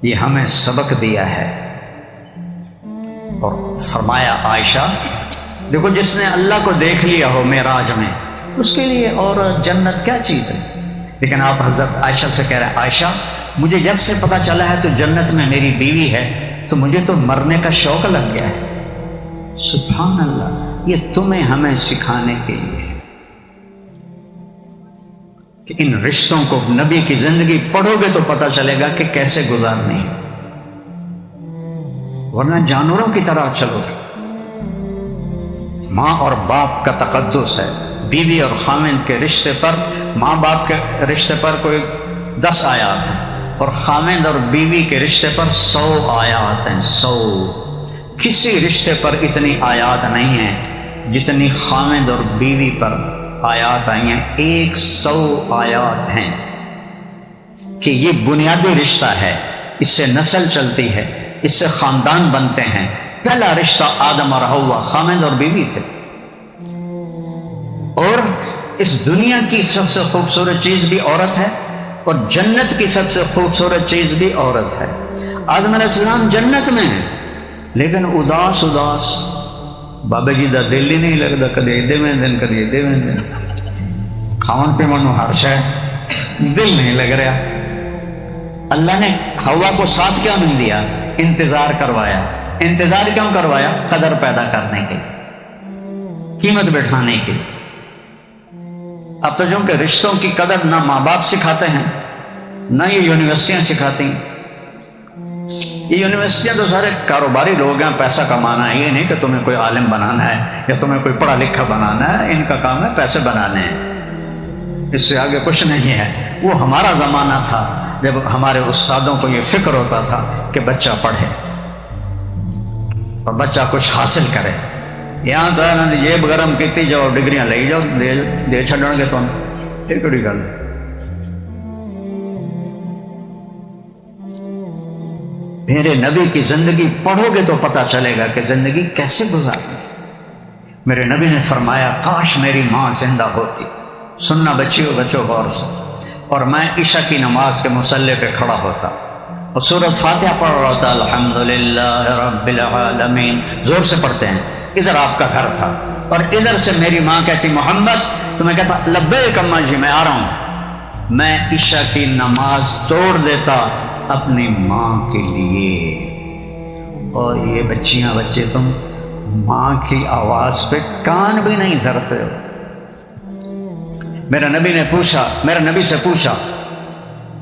A: یہ ہمیں سبق دیا ہے، اور فرمایا عائشہ دیکھو جس نے اللہ کو دیکھ لیا ہو معراج میں، اس کے لیے اور جنت کیا چیز ہے؟ لیکن آپ حضرت عائشہ سے کہہ رہے ہیں عائشہ مجھے جب سے پتہ چلا ہے تو جنت میں میری بیوی ہے تو مجھے تو مرنے کا شوق لگ گیا ہے۔ سبحان اللہ، یہ تمہیں ہمیں سکھانے کے لیے ہے کہ ان رشتوں کو، نبی کی زندگی پڑھو گے تو پتہ چلے گا کہ کیسے گزارنی ہے، ورنہ جانوروں کی طرح چلو گے۔ ماں اور باپ کا تقدس ہے، بیوی اور خاوند کے رشتے پر، ماں باپ کے رشتے پر کوئی 10 آیات ہیں اور خاوند اور بیوی کے رشتے پر 100 آیات ہیں۔ 100 کسی رشتے پر اتنی آیات نہیں ہیں جتنی خاوند اور بیوی پر آیات آئی ہیں۔ 100 آیات ہیں کہ یہ بنیادی رشتہ ہے، اس سے نسل چلتی ہے، اس سے خاندان بنتے ہیں۔ پہلا رشتہ آدم اور حوا خاوند اور بیوی تھے، اور اس دنیا کی سب سے خوبصورت چیز بھی عورت ہے اور جنت کی سب سے خوبصورت چیز بھی عورت ہے۔ آدم علیہ السلام جنت میں ہیں لیکن اداس بابا جی دا دل ہی نہیں لگتا، کدی ایدے میں دن کدی ایدے میں دن، کھاون پیون ہر شے دل نہیں لگ رہا۔ اللہ نے حوا کو ساتھ کیوں نہیں دیا؟ انتظار کروایا۔ انتظار کیوں کروایا؟ قدر پیدا کرنے کے، قیمت بٹھانے کے۔ اب تو جو کہ رشتوں کی قدر نہ ماں باپ سکھاتے ہیں نہ یہ یونیورسٹیاں سکھاتی ہیں۔ یہ یونیورسٹیاں تو سارے کاروباری لوگ ہیں، پیسہ کمانا ہے، یہ نہیں کہ تمہیں کوئی عالم بنانا ہے یا تمہیں کوئی پڑھا لکھا بنانا ہے۔ ان کا کام ہے پیسے بنانے ہیں، اس سے آگے کچھ نہیں ہے۔ وہ ہمارا زمانہ تھا جب ہمارے استادوں کو یہ فکر ہوتا تھا کہ بچہ پڑھے اور بچہ کچھ حاصل کرے۔ یہاں تو جیب گرم کی جاؤ، ڈگریاں لے جاؤ، دے چھڈن گے تم، یہ کہڑی گل؟ میرے نبی کی زندگی پڑھو گے تو پتہ چلے گا کہ زندگی کیسے گزارنی۔ میرے نبی نے فرمایا کاش میری ماں زندہ ہوتی۔ سننا بچیو، بچو غور سے، اور میں عشاء کی نماز کے مصلی پہ کھڑا ہوتا اور سورۃ فاتحہ پڑھ رہا ہوتا، الحمدللہ رب العالمین، زور سے پڑھتے ہیں۔ ادھر آپ کا گھر تھا اور ادھر سے میری ماں کہتی محمد، تو میں کہتا لبیک اماں جی، میں آ رہا ہوں۔ میں عشاء کی نماز توڑ دیتا اپنی ماں کے لیے۔ اور یہ بچیاں بچے تم ماں کی آواز پہ کان بھی نہیں دھرتے ہو۔ میرے نبی سے پوچھا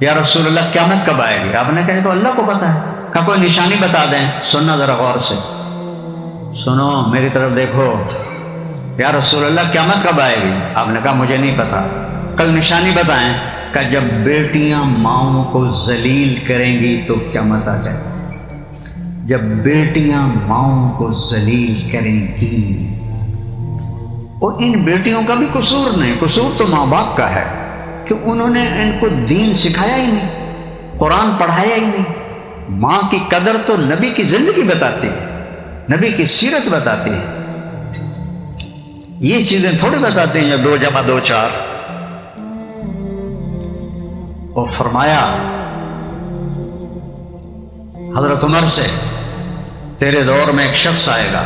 A: یا رسول اللہ قیامت کب آئے گی؟ آپ نے کہا تو اللہ کو پتہ ہے۔ کہا کوئی نشانی بتا دیں۔ سننا ذرا غور سے، سنو میری طرف دیکھو، یا رسول اللہ قیامت کب آئے گی؟ آپ نے کہا مجھے نہیں پتا۔ کوئی نشانی بتائیں۔ کہ جب بیٹیاں ماؤں کو ذلیل کریں گی تو قیامت آ جائے گی۔ جب بیٹیاں ماؤں کو ذلیل کریں گی، اور ان بیٹیوں کا بھی قصور نہیں، قصور تو ماں باپ کا ہے کہ انہوں نے ان کو دین سکھایا ہی نہیں، قرآن پڑھایا ہی نہیں۔ ماں کی قدر تو نبی کی زندگی بتاتی ہے، نبی کی سیرت بتاتی ہے۔ یہ چیزیں تھوڑی بتاتے ہیں 2 + 2 = 4۔ اور فرمایا حضرت عمر سے، تیرے دور میں ایک شخص آئے گا،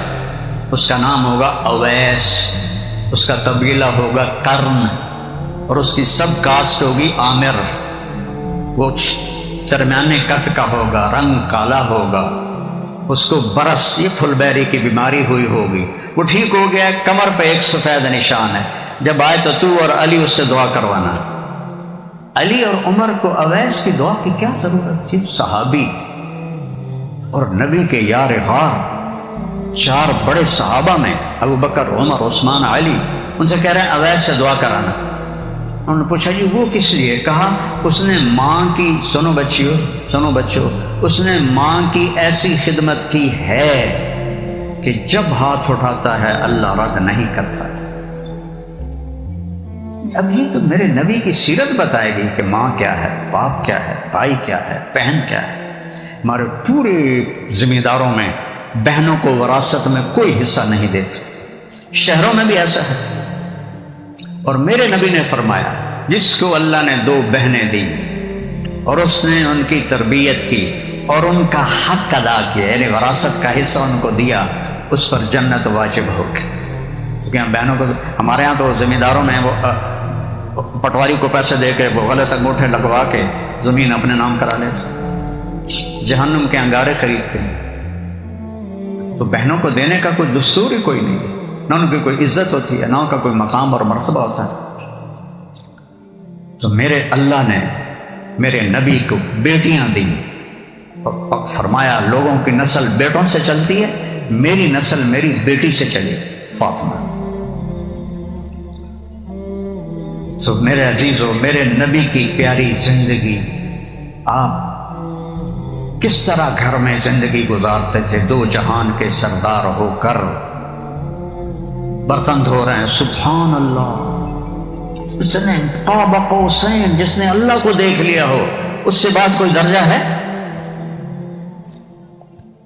A: اس کا نام ہوگا اویس، اس کا قبیلہ ہوگا قرن، اور اس کی سب کاسٹ ہوگی عامر۔ وہ درمیانے قد کا ہوگا، رنگ کالا ہوگا، اس کو برس، یہ پھل بیری کی بیماری ہوئی ہوگی، وہ ٹھیک ہو گیا، کمر پہ ایک سفید نشان ہے۔ جب آئے تو اور علی اس سے دعا کروانا۔ علی اور عمر کو اویس کی دعا کی کیا ضرورت تھی؟ صحابی اور نبی کے یار غار، 4 بڑے صحابہ میں ابو بکر، عمر، عثمان، علی، ان سے کہہ رہے ہیں اویس سے دعا کرانا۔ انہوں نے پوچھا جی وہ کس لیے؟ کہا اس نے ماں کی، سنو بچیو، سنو بچو، اس نے ماں کی ایسی خدمت کی ہے کہ جب ہاتھ اٹھاتا ہے اللہ رد نہیں کرتا۔ اب یہ تو میرے نبی کی سیرت بتائے گی کہ ماں کیا ہے، باپ کیا ہے، بھائی کیا ہے، بہن کیا ہے۔ ہمارے پورے ذمہ داروں میں بہنوں کو وراثت میں کوئی حصہ نہیں دیتے، شہروں میں بھی ایسا ہے۔ اور میرے نبی نے فرمایا جس کو اللہ نے 2 بہنیں دی اور اس نے ان کی تربیت کی اور ان کا حق ادا کیا، یعنی وراثت کا حصہ ان کو دیا، اس پر جنت واجب ہو گئی۔ کیونکہ ہم بہنوں کو، ہمارے ہاں تو ذمہ داروں میں وہ پٹواری کو پیسے دے کے وہ غلط انگوٹھے لگوا کے زمین اپنے نام کرا لیتے، جہنم کے انگارے خریدتے ہیں۔ تو بہنوں کو دینے کا کوئی دستور ہی کوئی نہیں ہے، نہ ان کی کوئی عزت ہوتی ہے، نہ ان کا کوئی مقام اور مرتبہ ہوتا ہے۔ تو میرے اللہ نے میرے نبی کو بیٹیاں دیں اور فرمایا لوگوں کی نسل بیٹوں سے چلتی ہے، میری نسل میری بیٹی سے چلی، فاطمہ۔ تو میرے عزیزو، میرے نبی کی پیاری زندگی، آپ کس طرح گھر میں زندگی گزارتے تھے، دو جہان کے سردار ہو کر برتن دھو رہے ہیں، سبحان اللہ، اتنے قاب قوسین، جس نے اللہ کو دیکھ لیا ہو اس سے بعد کوئی درجہ ہے؟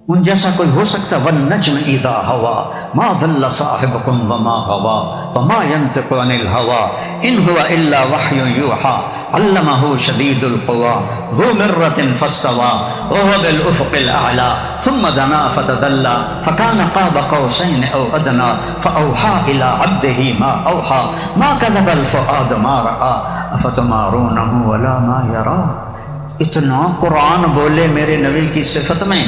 A: ان جیسا کوئی ہو سکتا؟ والنجم اذا ہوا ما ضل صاحبکم وما غوا وما ينطق عن الهوى ان هو الا وحی یوحى علمہ شدید القوى ذو مرۃ فاستوى وهو بالافق الاعلى ثم دنا فتدلى فكان قاب قوسین او ادنى فاوحى الى عبده ما اوحى ما كذب الفؤاد ما راى افتمارونه ولا ما يرى۔ اتنا قرآن بولے میرے نبی کی صفت میں،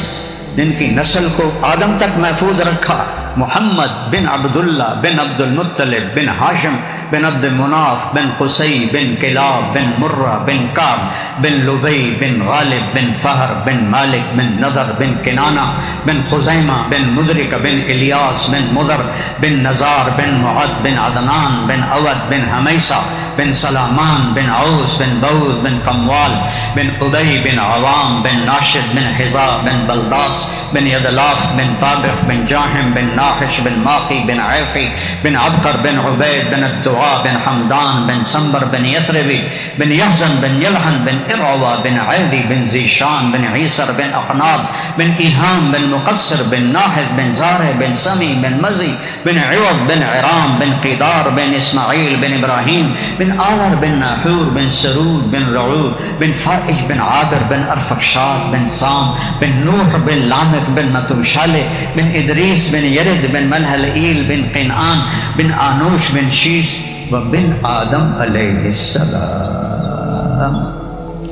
A: جن کی نسل کو آدم تک محفوظ رکھا، محمد بن عبداللہ بن عبد المطلب بن ہاشم بن عبد مناف بن قصی بن کلاب بن مرہ بن کعب بن لبی بن غالب بن فہر بن مالک بن نضر بن کنانہ بن خزیمہ بن مدرک بن الیاس بن مدر بن نزار بن معد بن عدنان بن اود بن حمیسہ بن سلامان بن عوس بن بوز بن قموال بن ابی بن عوام بن ناشد بن حزا بن بلداس بن یدلاف بن طابق بن جاہم بن ناحش بن ماقی بن عیفی بن عبقر بن عبید بن الدعاء بن حمدان بن سنبر بن یثربی بن یحزن بن یلحن بن ارعوہ بن عیدی بن زیشان بن عیسر بن اقناب بن ایہام بن مقصر بن ناحد بن زارع بن سمی بن مزی بن عوض بن عرام بن قیدار بن اسماعیل بن ابراہیم بن آذر بن ناحور بن سرود بن رعود بن فائج بن عابر بن ارفقشاد بن سام بن نوح بن لامک بن متوشالہ بن ادریس بن یرد بن ملحلئیل بن قنعان بن آنوش بن شیش وبن آدم علیہ السلام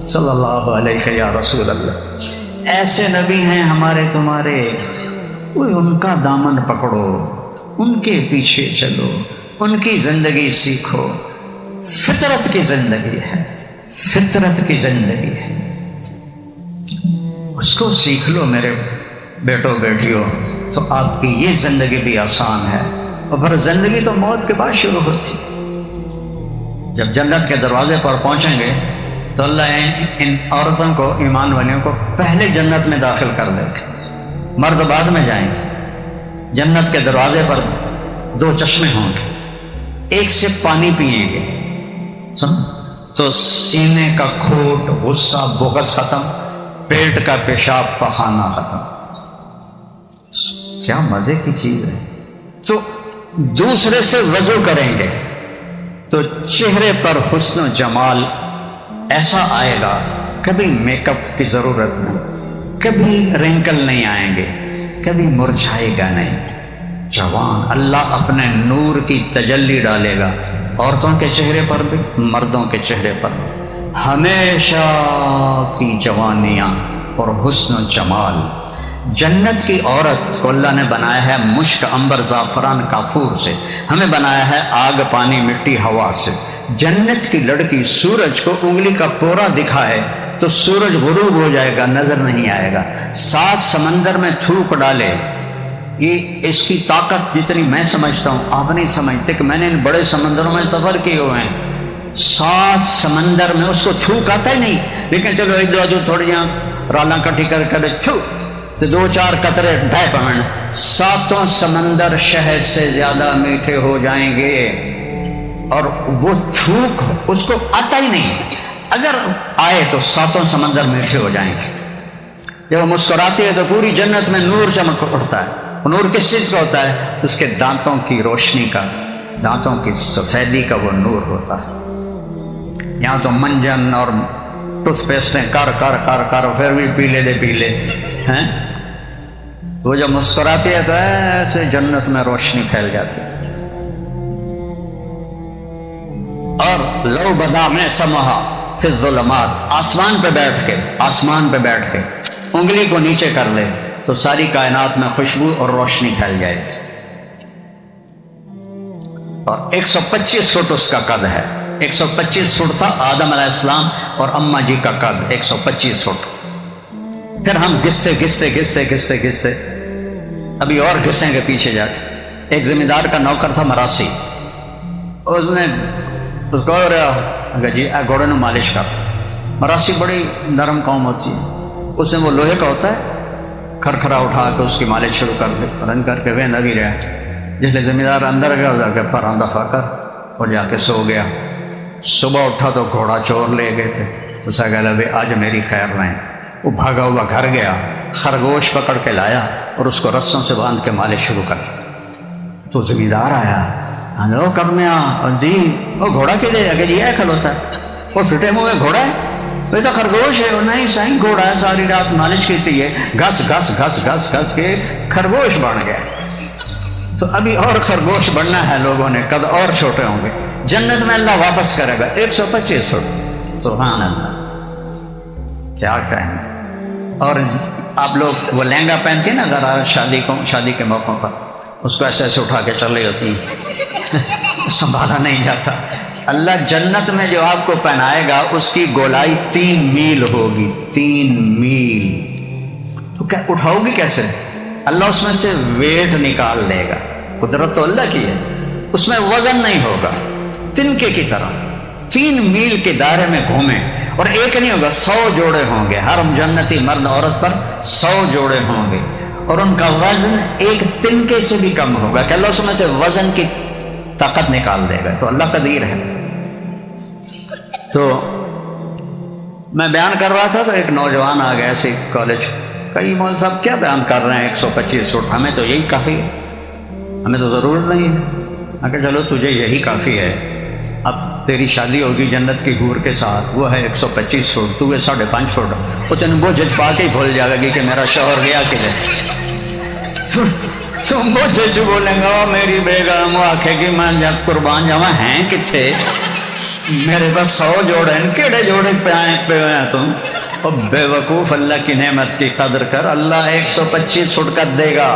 A: صلی اللہ علیہ یا رسول اللہ۔ ایسے نبی ہیں ہمارے تمہارے، کوئی ان کا دامن پکڑو، ان کے پیچھے چلو، ان کی زندگی سیکھو۔ فطرت کی زندگی ہے، فطرت کی زندگی ہے، اس کو سیکھ لو میرے بیٹو بیٹیوں، تو آپ کی یہ زندگی بھی آسان ہے۔ اور پھر زندگی تو موت کے بعد شروع ہوتی، جب جنت کے دروازے پر پہنچیں گے تو اللہ ان عورتوں کو، ایمان والیوں کو پہلے جنت میں داخل کر دے گا، مرد بعد میں جائیں گے۔ جنت کے دروازے پر دو چشمے ہوں گے، ایک سے پانی پیئیں گے، سن تو سینے کا کھوٹ، غصہ، بغض ختم، پیٹ کا پیشاب پخانہ ختم۔ کیا مزے کی چیز ہے۔ تو دوسرے سے وضو کریں گے تو چہرے پر حسن و جمال ایسا آئے گا، کبھی میک اپ کی ضرورت نہیں، کبھی رنکل نہیں آئیں گے، کبھی مرجھائے گا نہیں، جوان۔ اللہ اپنے نور کی تجلی ڈالے گا عورتوں کے چہرے پر بھی، مردوں کے چہرے پر بھی، ہمیشہ کی جوانیاں اور حسن و جمال۔ جنت کی عورت کو اللہ نے بنایا ہے مشک، عنبر، زعفران، کافور سے، ہمیں بنایا ہے آگ، پانی، مٹی، ہوا سے۔ جنت کی لڑکی سورج کو انگلی کا پورا دکھائے تو سورج غروب ہو جائے گا، نظر نہیں آئے گا۔ 7 سمندر میں تھوک ڈالے، یہ اس کی طاقت جتنی میں سمجھتا ہوں آپ نہیں سمجھتے، کہ میں نے ان بڑے سمندروں میں سفر کیے ہوئے ہیں، 7 سمندر میں اس کو تھوک آتا ہی نہیں، لیکن چلو ایک دو تھوڑی رالاں کٹھی کر کے چھو تو 2-4 قطرے ڈھائی پمن، 7 سمندر شہد سے زیادہ میٹھے ہو جائیں گے، اور وہ تھوک اس کو آتا ہی نہیں، اگر آئے تو 7 سمندر میٹھے ہو جائیں گے۔ جب وہ مسکراتی ہے تو پوری جنت میں نور چمک اٹھتا ہے۔ نور کس چیز کا ہوتا ہے؟ اس کے دانتوں کی روشنی کا، دانتوں کی سفیدی کا وہ نور ہوتا ہے۔ یہاں تو منجن اور ٹوتھ پیسٹیں کر کر کر کر پھر بھی پیلے دے پیلے ہیں، وہ جب مسکراتی ہے تو ایسے جنت میں روشنی پھیل جاتی ہے۔ اور لو بدا میں سمہا فی الظلمات، آسمان پہ بیٹھ کے انگلی کو نیچے کر لے تو ساری کائنات میں خوشبو اور روشنی پھیل جائے گی۔ اور 125 فٹ اس کا قد ہے، 125 فٹ تھا آدم علیہ السلام اور اماں جی کا قد 125 فٹ۔ پھر ہم گھستے ابھی اور گھسیں گے پیچھے جا کے۔ ایک زمیندار کا نوکر تھا مراسی، اس نے اس کو جی گھوڑے نو مالش کر۔ مراسی بڑی نرم قوم ہوتی ہے، اس نے وہ لوہے کا ہوتا ہے کھرکھرا اٹھا کے اس کی مالش شروع کر دی، رن کر کے ویندا بھی رہا۔ جس لئے زمیندار اندر گیا جا کے پر دفعہ کر اور جا کے سو گیا۔ صبح اٹھا تو گھوڑا چور لے گئے تھے، اسے کہا بھائی آج میری خیر نہیں۔ وہ بھاگا ہوا گھر گیا، خرگوش پکڑ کے لایا اور اس کو رسوں سے باندھ کے مالش شروع کر۔ تو زمیندار آیا، ہلو کرمیا جی وہ گھوڑا کے دے کہ جی ہے کھلوتا ہے، وہ پھٹے منہ میں گھوڑا ہے، وہ تو خرگوش ہے۔ نہیں سائیں گھوڑا ہے، ساری رات مالش کی ہے، گھس کے خرگوش بن گیا۔ تو ابھی اور خرگوش بننا ہے لوگوں نے، قد اور چھوٹے ہوں گے۔ جنت میں اللہ واپس کرے گا 125 فٹ، سبحان اللہ، کیا کہیں۔ اور آپ لوگ وہ لہنگا پہنتے ہیں نا اگر شادی کے موقعوں پر، اس کو ایسے اٹھا کے چل رہی ہوتی ہیں، سنبھالا نہیں جاتا۔ اللہ جنت میں جو آپ کو پہنائے گا اس کی گولائی 3 میل ہوگی، 3 میل۔ تو کیا اٹھاؤ گی کیسے؟ اللہ اس میں سے ویٹ نکال دے گا، قدرت تو اللہ کی ہے، اس میں وزن نہیں ہوگا، تنکے کی طرح 3 میل کے دائرے میں گھومیں۔ اور ایک نہیں ہوگا، 100 جوڑے ہوں گے، ہر جنتی مرد عورت پر 100 جوڑے ہوں گے، اور ان کا وزن ایک تنکے سے بھی کم ہوگا کہ اللہ اس میں سے وزن کی طاقت نکال دے گا۔ تو اللہ قدیر ہے۔ تو میں بیان کر رہا تھا تو ایک نوجوان آ گیا ایسے کالج، کئی مول صاحب کیا بیان کر رہے ہیں 125 فٹ، ہمیں تو یہی کافی ہے، ہمیں تو ضرورت نہیں ہے۔ میں کہا چلو تجھے یہی کافی ہے، اب تیری شادی ہوگی جنت کی حور کے ساتھ، وہ ہے 125 فٹ، تو ہے 5.5 فٹ، وہ تین وہ جج پا کے ہی بھول جائے گی کہ میرا شوہر گیا کدھر۔ تم وہ جج بولیں گا میری بیگم، وہ آکھے گی میں جب قربان جاواں ہیں کتنے، میرے پاس 100 جوڑے ہیں، کیڑے جوڑے پہ ہیں تم؟ اور بے وقوف، اللہ کی نعمت کی قدر کر، اللہ 125 فٹ کا دے گا۔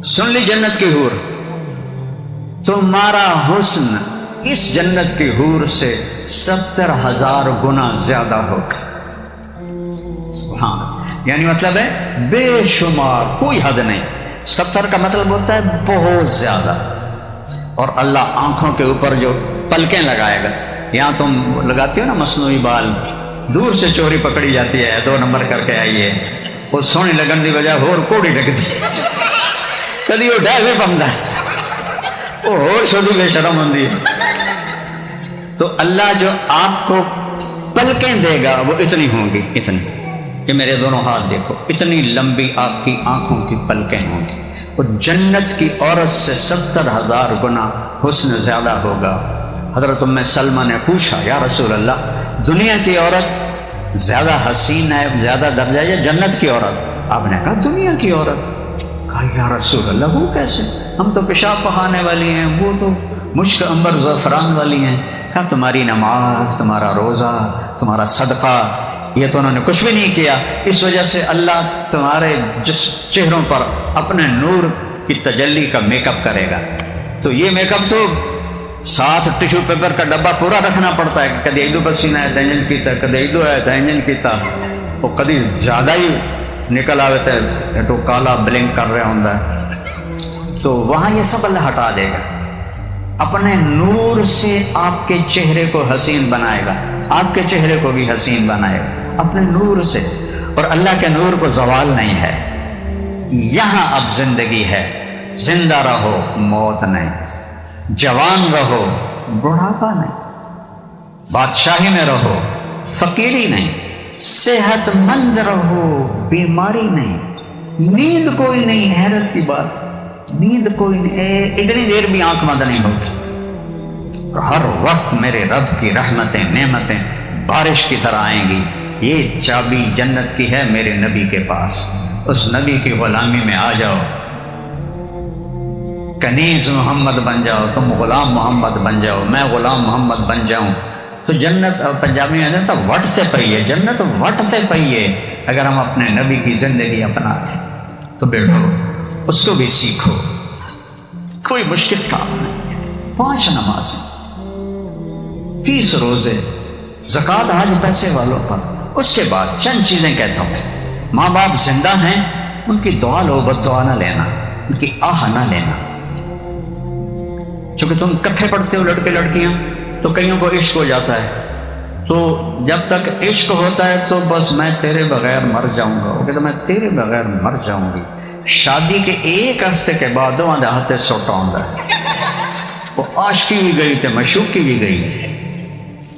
A: سن لی جنت کی حور، تمہارا حسن اس جنت کی حور سے 70,000 گنا زیادہ ہوگا۔ سبحان، یعنی مطلب ہے بے شمار، کوئی حد نہیں۔ 70 کا مطلب ہوتا ہے بہت زیادہ۔ اور اللہ آنکھوں کے اوپر جو پلکیں لگائے گا، یہاں تم لگاتی ہو نا مصنوعی بال، دور سے چوری پکڑی جاتی ہے، 2 نمبر کر کے آئیے، وہ سونی لگن دی وجہ ہور کوڑی لگتی، کدی وہ ڈہ بھی پمدا ہے، وہ ہور چھوٹی بے شرم ہوندی ہے۔ تو اللہ جو آپ کو پلکیں دے گا وہ اتنی ہوں گی، اتنی، یہ میرے دونوں ہاتھ دیکھو، اتنی لمبی آپ کی آنکھوں کی پلکیں ہوں گی۔ اور جنت کی عورت سے 70,000 گنا حسن زیادہ ہوگا۔ حضرت ام سلمہ نے پوچھا یا رسول اللہ، دنیا کی عورت زیادہ حسین ہے، زیادہ درجہ ہے یا جنت کی عورت؟ آپ نے کہا دنیا کی عورت۔ کہا یا رسول اللہ وہ کیسے؟ ہم تو پیشاب پخانے والی ہیں، وہ تو مشک عنبر زعفران والی ہیں۔ کہا تمہاری نماز، تمہارا روزہ، تمہارا صدقہ، یہ تو انہوں نے کچھ بھی نہیں کیا، اس وجہ سے اللہ تمہارے جس چہروں پر اپنے نور کی تجلی کا میک اپ کرے گا۔ تو یہ میک اپ تو ساتھ ٹیشو پیپر کا ڈبہ پورا رکھنا پڑتا ہے، کدی ایڈو پسینہ ہے تینجن کیتا، کدی ایڈو ہے تینجن کیتا، وہ کدی زیادہ ہی نکل آوے تھے تو کالا بلنک کر رہا ہوتا ہے۔ تو وہاں یہ سب اللہ ہٹا دے گا، اپنے نور سے آپ کے چہرے کو حسین بنائے گا، آپ کے چہرے کو بھی حسین بنائے گا اپنے نور سے۔ اور اللہ کے نور کو زوال نہیں ہے، یہاں اب زندگی ہے، زندہ رہو موت نہیں، جوان رہو بڑھاپا نہیں، بادشاہی میں رہو فقیری نہیں، صحت مند رہو بیماری نہیں، نیند کوئی نہیں، حیرت کی بات، نیند کوئی نہیں، اتنی دیر بھی آنکھ بند نہیں ہوتی، ہر وقت میرے رب کی رحمتیں نعمتیں بارش کی طرح آئیں گی۔ یہ چابی جنت کی ہے میرے نبی کے پاس، اس نبی کی غلامی میں آ جاؤ۔ کنیز محمد بن جاؤ، تم غلام محمد بن جاؤ، میں غلام محمد بن جاؤں، تو جنت پنجابی میں کہتے ہیں وٹتے پئی ہے، جنت وٹتے پئی ہے۔ اگر ہم اپنے نبی کی زندگی اپنا لیں تو بیٹھو اس کو بھی سیکھو، کوئی مشکل کام نہیں، 5 نمازیں، 30 روزے، زکوٰۃ آج پیسے والوں پر۔ اس کے بعد چند چیزیں کہتا ہوں، ماں باپ زندہ ہیں ان کی دعا لو، بد دعا نہ لینا، ان کی آہ نہ لینا، چونکہ تم اکٹھے پڑھتے ہو لڑکے لڑکیاں تو کئیوں کو عشق ہو جاتا ہے، تو جب تک عشق ہوتا ہے تو بس میں تیرے بغیر مر جاؤں گا، وہ کہتا میں تیرے بغیر مر جاؤں گی۔ شادی کے 1 ہفتے کے بعد وہ ہاتھ سوٹا ہوں گا، وہ عاشقی بھی گئی تو مشوقی بھی گئی۔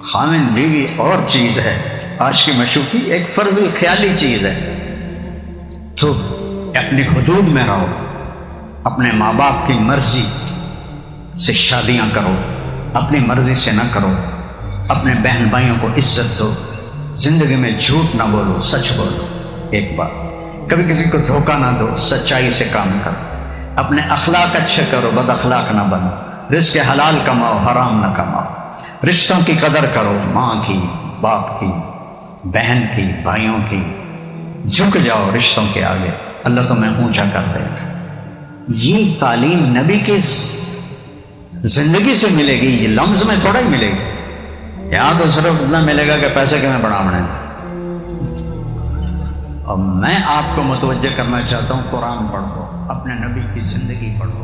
A: خامن بیوی اور چیز ہے، عاشقی مشوقی ایک فرضی خیالی چیز ہے۔ تو اپنی حدود میں رہو، اپنے ماں باپ کی مرضی سے شادیاں کرو، اپنی مرضی سے نہ کرو، اپنے بہن بھائیوں کو عزت دو، زندگی میں جھوٹ نہ بولو، سچ بولو۔ ایک بات، کبھی کسی کو دھوکہ نہ دو، سچائی سے کام کرو، اپنے اخلاق اچھے کرو، بد اخلاق نہ بنو، رزق حلال کماؤ، حرام نہ کماؤ، رشتوں کی قدر کرو، ماں کی، باپ کی، بہن کی، بھائیوں کی، جھک جاؤ رشتوں کے آگے، اللہ تمہیں اونچا کر دے گا۔ یہ تعلیم نبی کی زندگی سے ملے گی، یہ لمز میں تھوڑا ہی ملے گی۔ یہاں تو صرف اتنا ملے گا کہ پیسے کے میں بڑھاونے۔ اور میں آپ کو متوجہ کرنا چاہتا ہوں، قرآن پڑھو، اپنے نبی کی زندگی پڑھو۔